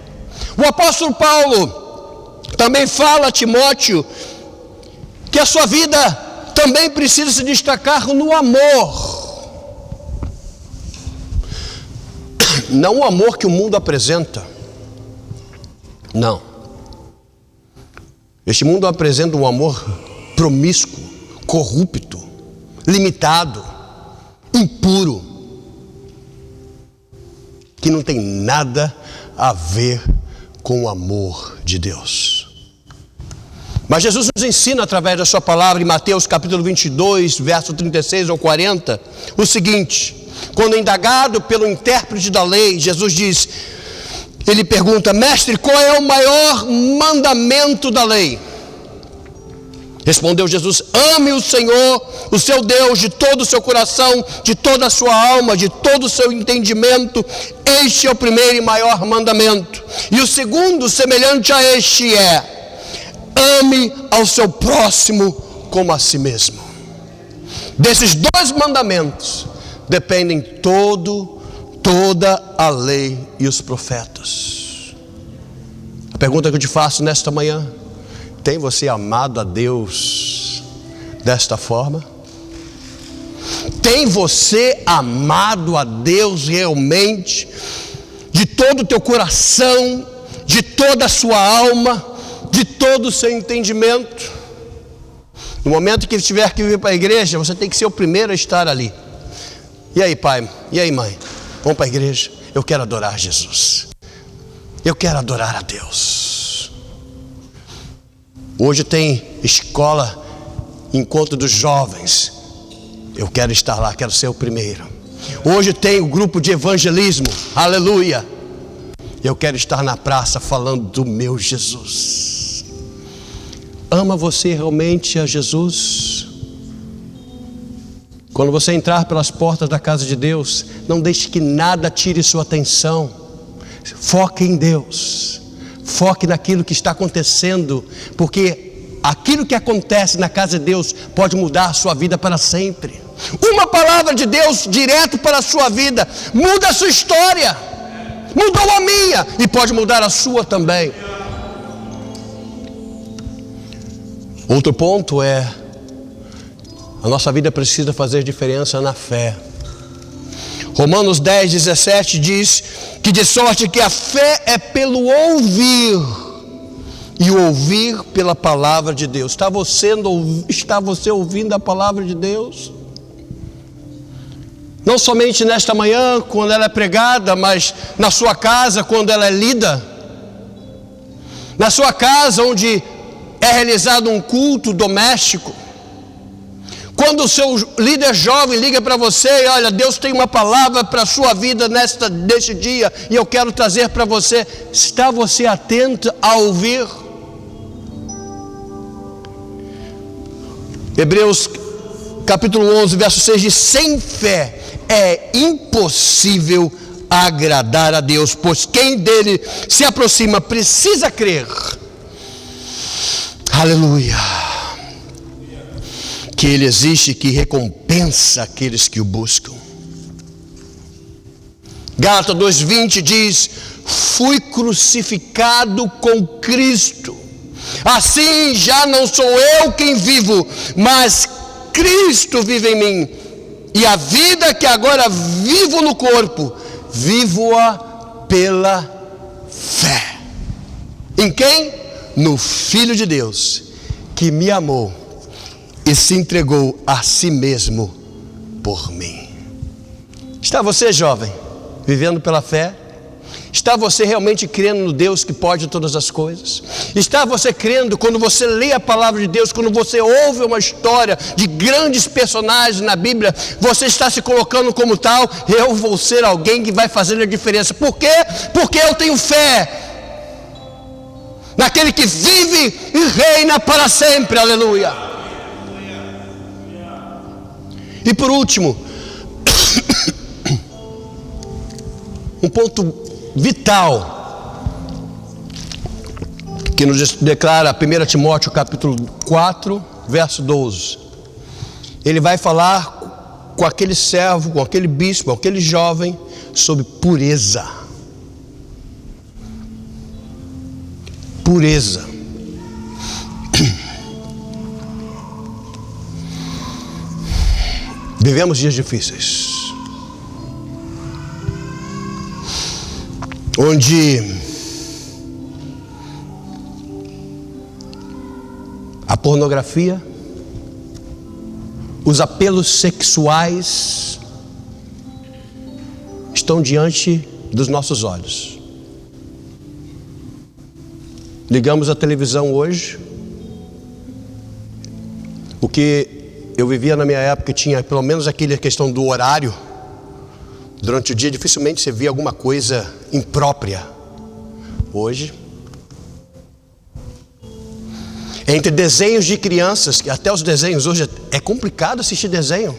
O apóstolo Paulo também fala a Timóteo que a sua vida também precisa se destacar no amor. Não o amor que o mundo apresenta. Não. Este mundo apresenta um amor promíscuo, corrupto, limitado, impuro, que não tem nada a ver com o amor de Deus. Mas Jesus nos ensina através da sua palavra em Mateus capítulo 22, verso 36 ao 40, o seguinte: quando indagado pelo intérprete da lei, Jesus diz, ele pergunta: mestre, qual é o maior mandamento da lei? Respondeu Jesus: ame o Senhor, o seu Deus, de todo o seu coração, de toda a sua alma, de todo o seu entendimento. Este é o primeiro e maior mandamento. E o segundo, semelhante a este, é: ame ao seu próximo como a si mesmo. Desses dois mandamentos dependem toda a lei e os profetas. A pergunta que eu te faço nesta manhã: tem você amado a Deus desta forma? Tem você amado a Deus realmente, de todo o teu coração, de toda a sua alma, de todo o seu entendimento? No momento que tiver que vir para a igreja, você tem que ser o primeiro a estar ali. E aí, pai? E aí, mãe? Vamos para a igreja? Eu quero adorar Jesus. Eu quero adorar a Deus. Hoje tem escola, encontro dos jovens. Eu quero estar lá, quero ser o primeiro. Hoje tem o grupo de evangelismo, aleluia. Eu quero estar na praça falando do meu Jesus. Ama você realmente a Jesus? Quando você entrar pelas portas da casa de Deus, não deixe que nada tire sua atenção. Foque em Deus. Foque naquilo que está acontecendo, porque aquilo que acontece na casa de Deus pode mudar a sua vida para sempre. Uma palavra de Deus direto para a sua vida muda a sua história. Mudou a minha e pode mudar a sua também. Outro ponto é: a nossa vida precisa fazer diferença na fé. Romanos 10:17 diz que de sorte que a fé é pelo ouvir, e o ouvir pela palavra de Deus. Está você ouvindo a palavra de Deus? Não somente nesta manhã, quando ela é pregada, mas na sua casa, quando ela é lida. Na sua casa, onde é realizado um culto doméstico. Quando o seu líder jovem liga para você: olha, Deus tem uma palavra para a sua vida neste dia, e eu quero trazer para você. Está você atento a ouvir? Hebreus capítulo 11, verso 6 diz: sem fé é impossível agradar a Deus, pois quem dele se aproxima precisa crer, aleluia, que ele existe, que recompensa aqueles que o buscam. Gálatas 2:20 diz: fui crucificado com Cristo, assim já não sou eu quem vivo, mas Cristo vive em mim, e a vida que agora vivo no corpo, vivo-a pela fé. Em quem? No Filho de Deus, que me amou e se entregou a si mesmo por mim. Está você, jovem, vivendo pela fé? Está você realmente crendo no Deus que pode todas as coisas? Está você crendo quando você lê a palavra de Deus, quando você ouve uma história de grandes personagens na Bíblia, você está se colocando como tal: eu vou ser alguém que vai fazer a diferença. Por quê? Porque eu tenho fé naquele que vive e reina para sempre, aleluia. E por último, um ponto vital que nos declara 1 Timóteo capítulo 4, verso 12. Ele vai falar com aquele servo, com aquele bispo, com aquele jovem, sobre pureza. Pureza. Vivemos dias difíceis, onde a pornografia, os apelos sexuais estão diante dos nossos olhos. Ligamos a televisão hoje, o que eu vivia na minha época tinha pelo menos aquela questão do horário. Durante o dia dificilmente você via alguma coisa imprópria. Hoje Entre desenhos de crianças, que até os desenhos hoje é complicado assistir desenho.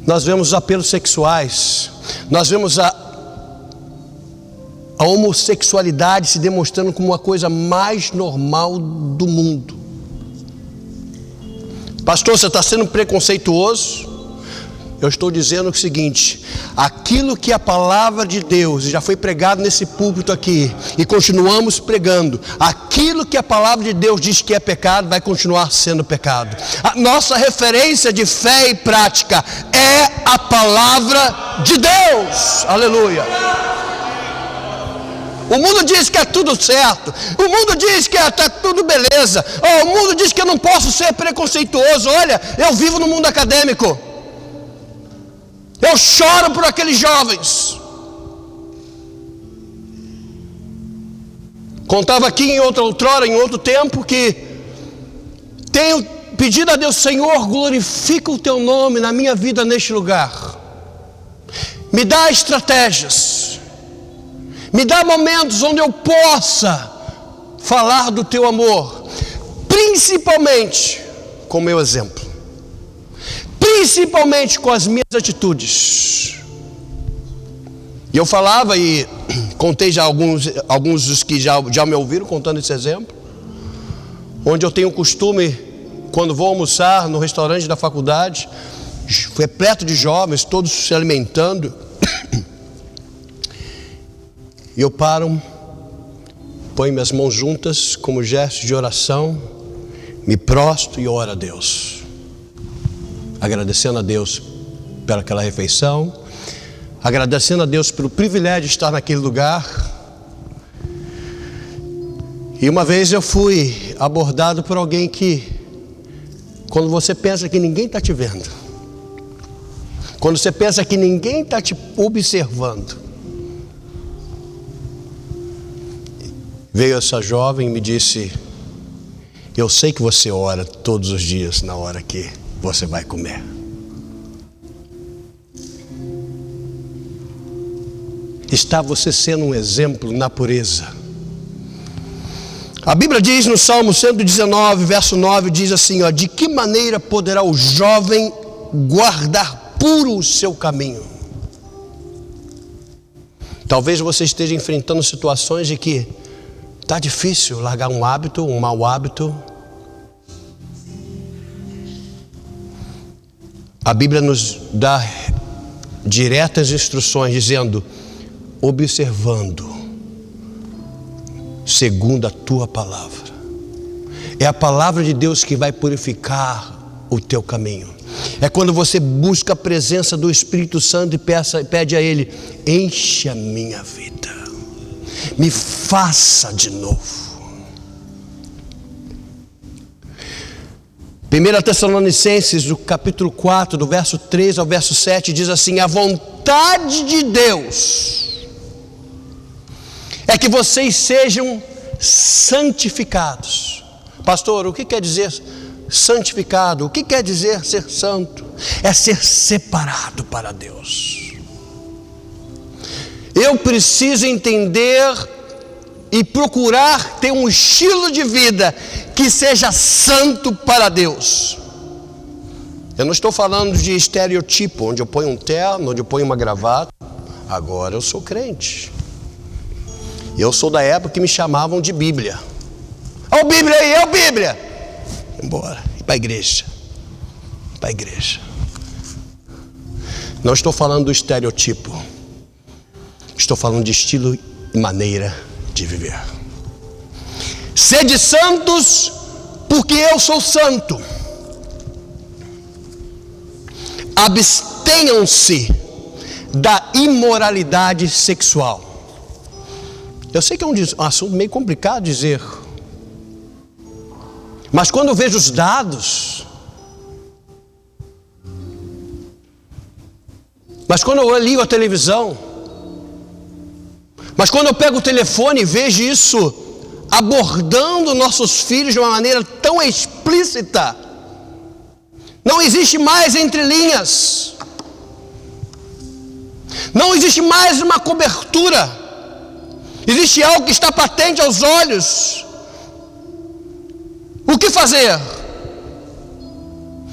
Nós vemos os apelos sexuais, nós vemos a homossexualidade se demonstrando como uma coisa mais normal do mundo. Pastor, você está sendo preconceituoso? Eu estou dizendo o seguinte: aquilo que a palavra de Deus já foi pregado nesse púlpito aqui, e continuamos pregando, aquilo que a palavra de Deus diz que é pecado, vai continuar sendo pecado. A nossa referência de fé e prática é a palavra de Deus. Aleluia. O mundo diz que é tudo certo, o mundo diz que está tudo beleza, o mundo diz que eu não posso ser preconceituoso. Olha, eu vivo no mundo acadêmico, eu choro por aqueles jovens. Contava aqui em outrora, em outro tempo, que tenho pedido a Deus: Senhor, glorifica o teu nome na minha vida neste lugar, me dá estratégias, me dá momentos onde eu possa falar do teu amor, principalmente com o meu exemplo, principalmente com as minhas atitudes. E eu falava, e contei já alguns dos que já me ouviram contando esse exemplo, onde eu tenho o costume, quando vou almoçar no restaurante da faculdade, repleto de jovens, todos se alimentando, e eu paro, ponho minhas mãos juntas como gesto de oração, me prostro e oro a Deus, agradecendo a Deus pelaquela refeição, agradecendo a Deus pelo privilégio de estar naquele lugar. E uma vez eu fui abordado por alguém que, quando você pensa que ninguém está te vendo, quando você pensa que ninguém está te observando, veio essa jovem e me disse: eu sei que você ora todos os dias na hora que você vai comer. Está você sendo um exemplo na pureza. A Bíblia diz no Salmo 119, verso 9, diz assim, ó: de que maneira poderá o jovem guardar puro o seu caminho? Talvez você esteja enfrentando situações de que está difícil largar um hábito, um mau hábito. A Bíblia nos dá diretas instruções, dizendo: observando, segundo a tua palavra. É a palavra de Deus que vai purificar o teu caminho. É quando você busca a presença do Espírito Santo e pede a Ele: enche a minha vida, me faça de novo. 1 Tessalonicenses, do capítulo 4, do verso 3 ao verso 7, diz assim: a vontade de Deus é que vocês sejam santificados. Pastor, o que quer dizer santificado? O que quer dizer ser santo? É ser separado para Deus. Eu preciso entender e procurar ter um estilo de vida que seja santo para Deus. Eu não estou falando de estereotipo, onde eu ponho um terno, onde eu ponho uma gravata. Agora eu sou crente. Eu sou da época que me chamavam de Bíblia. Ó, Bíblia aí, ó, Bíblia. Embora, para a igreja. Para a igreja. Não estou falando do estereotipo. Estou falando de estilo e maneira de viver. Sede santos, porque eu sou santo. Abstenham-se da imoralidade sexual. Eu sei que é um assunto meio complicado de dizer, mas quando eu vejo os dados, mas quando eu ligo a televisão, mas quando eu pego o telefone e vejo isso abordando nossos filhos de uma maneira tão explícita, não existe mais entrelinhas, não existe mais uma cobertura. Existe algo que está patente aos olhos. O que fazer?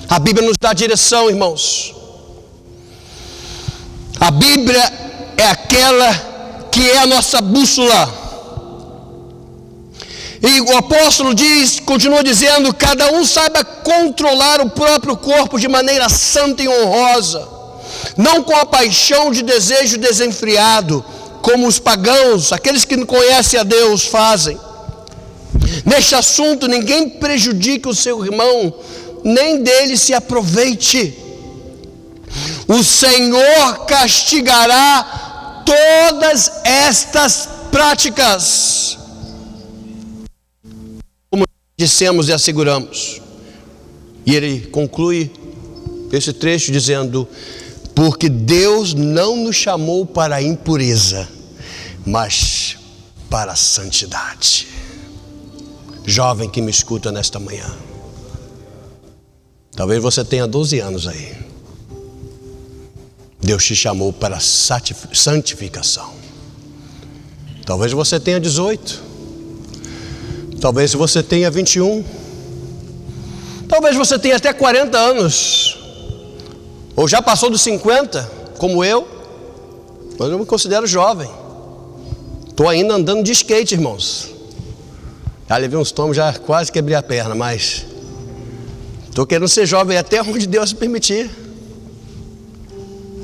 A Bíblia nos dá direção, irmãos. A Bíblia é aquela que é a nossa bússola. E o apóstolo continua dizendo: cada um saiba controlar o próprio corpo de maneira santa e honrosa, não com a paixão de desejo desenfreado, como os pagãos, aqueles que não conhecem a Deus, fazem. Neste assunto, ninguém prejudique o seu irmão, nem dele se aproveite. O Senhor castigará todas estas práticas. Como dissemos e asseguramos. E ele conclui esse trecho dizendo: porque Deus não nos chamou para a impureza, mas para a santidade. Jovem que me escuta nesta manhã, talvez você tenha 12 anos aí. Deus te chamou para a santificação. Talvez você tenha 18. Talvez você tenha 21. Talvez você tenha até 40 anos. Ou já passou dos 50, como eu. Mas eu me considero jovem. Estou ainda andando de skate, irmãos. Já levei uns tomos, já quase quebrei a perna, mas estou querendo ser jovem até onde Deus permitir.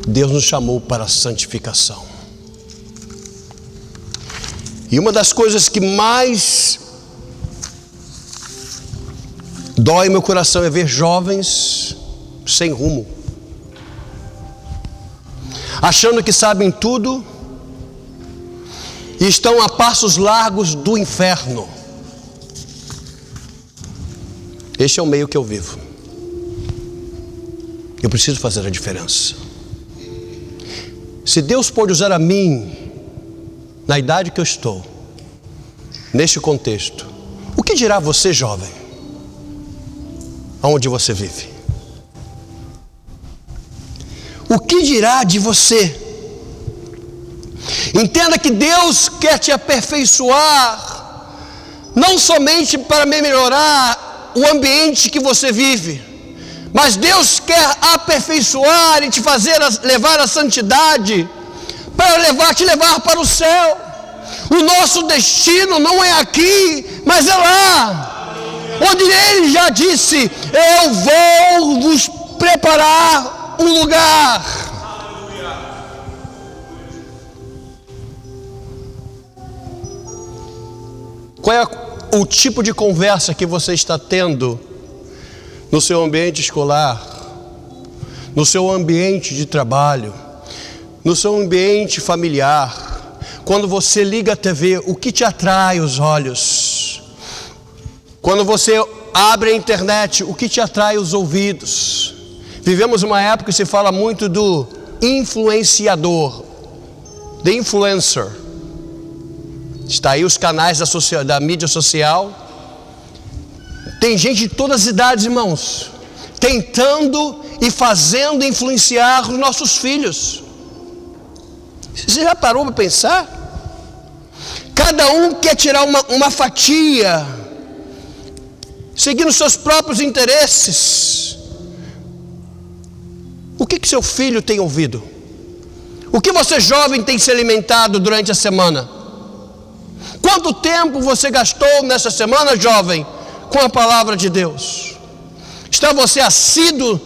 Deus nos chamou para a santificação. E uma das coisas que mais dói meu coração é ver jovens sem rumo, achando que sabem tudo e estão a passos largos do inferno. Este é o meio que eu vivo. Eu preciso fazer a diferença. Se Deus pode usar a mim, na idade que eu estou, neste contexto, o que dirá você, jovem, aonde você vive? O que dirá de você? Entenda que Deus quer te aperfeiçoar, não somente para melhorar o ambiente que você vive, mas Deus quer aperfeiçoar e te fazer levar a santidade, para te levar para o céu. O nosso destino não é aqui, mas é lá, onde Ele já disse: eu vou vos preparar um lugar. Qual é o tipo de conversa que você está tendo no seu ambiente escolar, no seu ambiente de trabalho, no seu ambiente familiar? Quando você liga a TV, o que te atrai os olhos? Quando você abre a internet, o que te atrai os ouvidos? Vivemos uma época que se fala muito do influenciador, the influencer. Está aí os canais da mídia social. Tem gente de todas as idades, irmãos, tentando e fazendo influenciar os nossos filhos. Você já parou para pensar? Cada um quer tirar uma fatia, seguindo seus próprios interesses. O que seu filho tem ouvido? O que você, jovem, tem se alimentado durante a semana? Quanto tempo você gastou nessa semana, jovem, com a palavra de Deus? Está você assíduo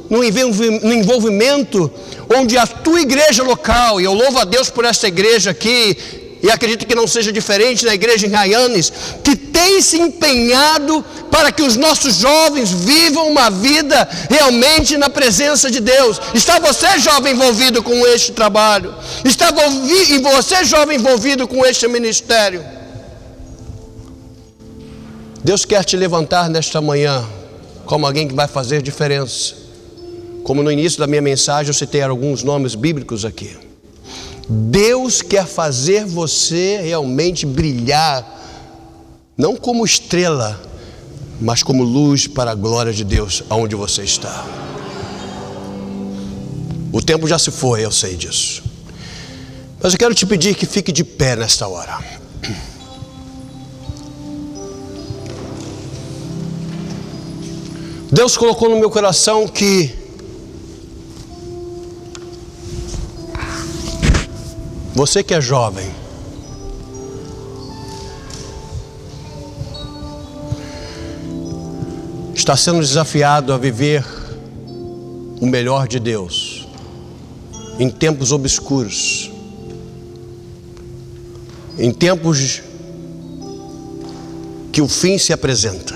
no envolvimento onde a tua igreja local, e eu louvo a Deus por essa igreja aqui, e acredito que não seja diferente da igreja em Raianes, que tem se empenhado para que os nossos jovens vivam uma vida realmente na presença de Deus. Está você, jovem, envolvido com este trabalho? Está você, jovem, envolvido com este ministério? Deus quer te levantar nesta manhã como alguém que vai fazer diferença. Como no início da minha mensagem eu citei alguns nomes bíblicos aqui. Deus quer fazer você realmente brilhar, não como estrela, mas como luz para a glória de Deus aonde você está. O tempo já se foi, eu sei disso. Mas eu quero te pedir que fique de pé nesta hora. Deus colocou no meu coração que você que é jovem, está sendo desafiado a viver o melhor de Deus em tempos obscuros, em tempos que o fim se apresenta.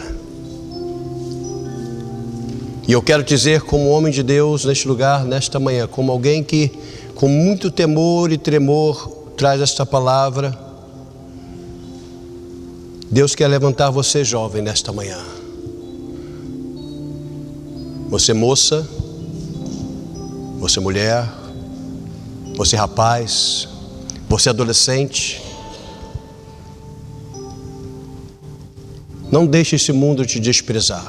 E eu quero dizer, como homem de Deus neste lugar, nesta manhã, como alguém que com muito temor e tremor traz esta palavra, Deus quer levantar você jovem nesta manhã. Você moça, você mulher, você rapaz, você adolescente. Não deixe esse mundo te desprezar.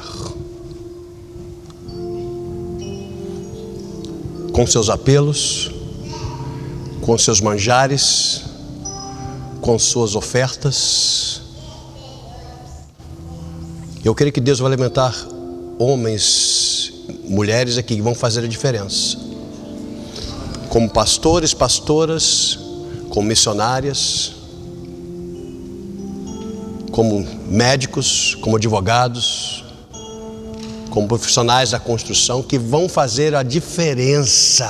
Com seus apelos, com seus manjares, com suas ofertas. Eu creio que Deus vai alimentar homens, mulheres aqui que vão fazer a diferença. Como pastores, pastoras, como missionárias, como médicos, como advogados, como profissionais da construção, que vão fazer a diferença.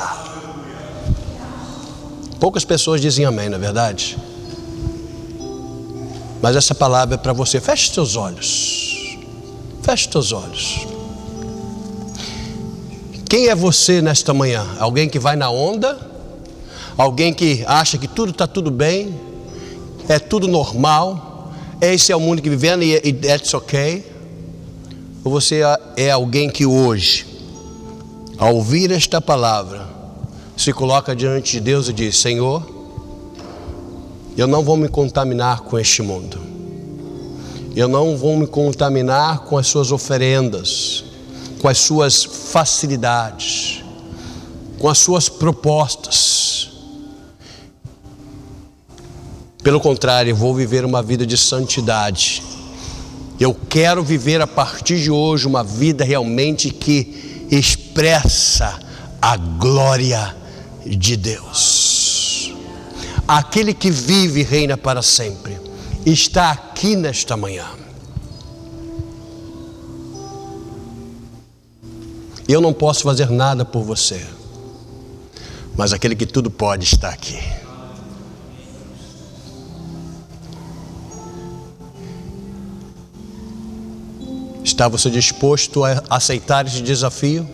Poucas pessoas dizem amém, não é verdade? Mas essa palavra é para você. Feche seus olhos. Feche seus olhos. Quem é você nesta manhã? Alguém que vai na onda? Alguém que acha que tudo está tudo bem? É tudo normal? Esse é o mundo que vivendo e that's okay? Ou você é alguém que hoje, ao ouvir esta palavra, se coloca diante de Deus e diz: Senhor, eu não vou me contaminar com este mundo. Eu não vou me contaminar com as suas oferendas, com as suas facilidades, com as suas propostas. Pelo contrário, eu vou viver uma vida de santidade. Eu quero viver a partir de hoje uma vida realmente que expressa a glória de Deus. Aquele que vive e reina para sempre está aqui nesta manhã. Eu não posso fazer nada por você, mas aquele que tudo pode está aqui. Está você disposto a aceitar esse desafio?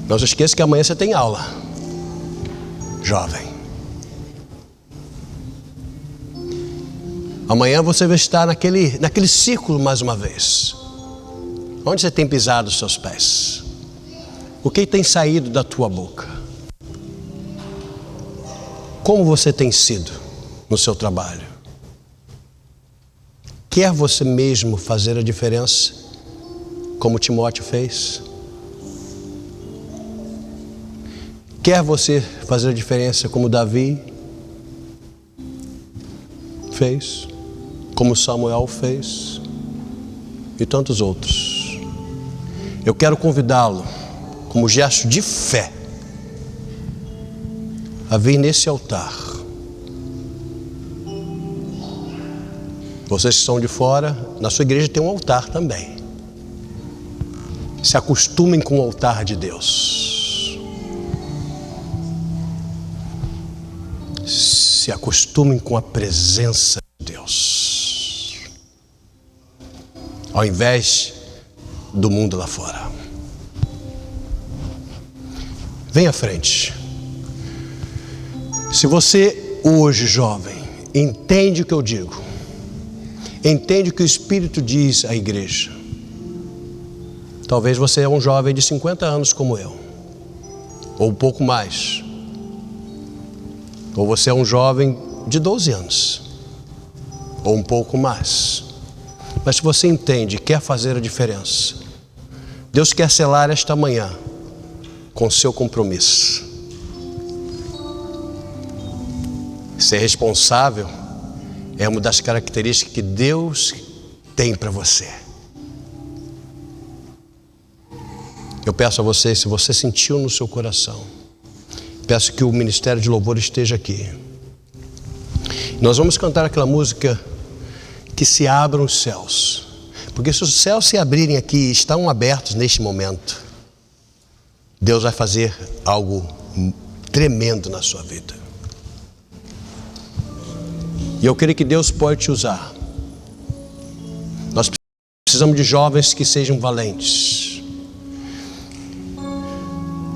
Não se esqueça que amanhã você tem aula, jovem. Amanhã você vai estar naquele círculo mais uma vez. Onde você tem pisado os seus pés? O que tem saído da tua boca? Como você tem sido no seu trabalho? Quer você mesmo fazer a diferença, como Timóteo fez? Quer você fazer a diferença como Davi fez, como Samuel fez e tantos outros? Eu quero convidá-lo, como gesto de fé, a vir nesse altar. Vocês que estão de fora, na sua igreja tem um altar também. Se acostumem com o altar de Deus. Se acostumem com a presença de Deus, ao invés do mundo lá fora. Vem à frente. Se você hoje, jovem, entende o que eu digo, entende o que o Espírito diz à igreja. Talvez você é um jovem de 50 anos como eu, ou um pouco mais. Ou você é um jovem de 12 anos, ou um pouco mais. Mas se você entende e quer fazer a diferença, Deus quer selar esta manhã com o seu compromisso. Ser responsável é uma das características que Deus tem para você. Eu peço a você, se você sentiu no seu coração, peço que o Ministério de Louvor esteja aqui. Nós vamos cantar aquela música, que se abram os céus. Porque se os céus se abrirem aqui, estão abertos neste momento, Deus vai fazer algo tremendo na sua vida. E eu creio que Deus pode te usar. Nós precisamos de jovens que sejam valentes.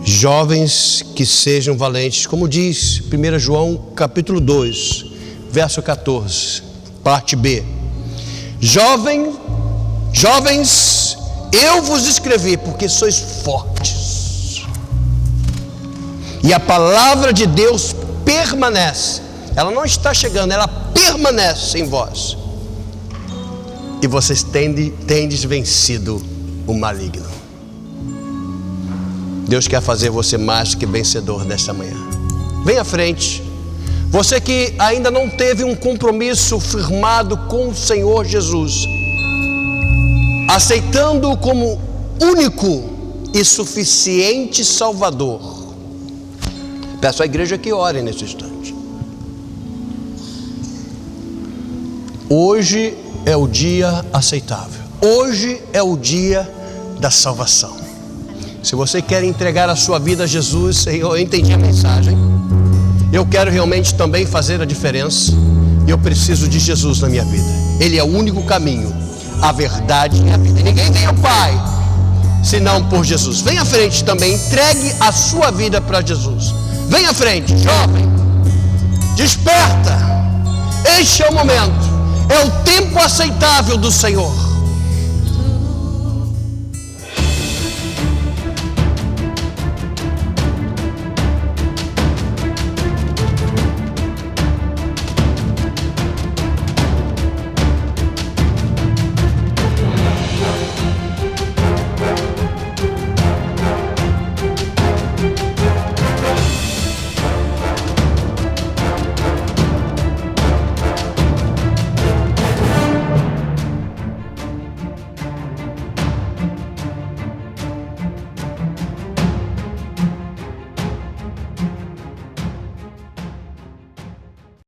Jovens que sejam valentes. Como diz 1 João capítulo 2, verso 14, parte B. Jovens, eu vos escrevi porque sois fortes. E a palavra de Deus permanece. Ela não está chegando, ela permanece em vós. E vocês tendes vencido o maligno. Deus quer fazer você mais do que vencedor nesta manhã. Venha à frente. Você que ainda não teve um compromisso firmado com o Senhor Jesus, aceitando-o como único e suficiente Salvador. Peço à igreja que ore nesse instante. Hoje é o dia aceitável. Hoje é o dia da salvação. Se você quer entregar a sua vida a Jesus, Senhor, eu entendi a mensagem. Eu quero realmente também fazer a diferença. Eu preciso de Jesus na minha vida. Ele é o único caminho, a verdade e a vida. Ninguém vem ao Pai senão por Jesus. Vem à frente também, entregue a sua vida para Jesus. Vem à frente, jovem. Desperta. Este é o momento. É o tempo aceitável do Senhor.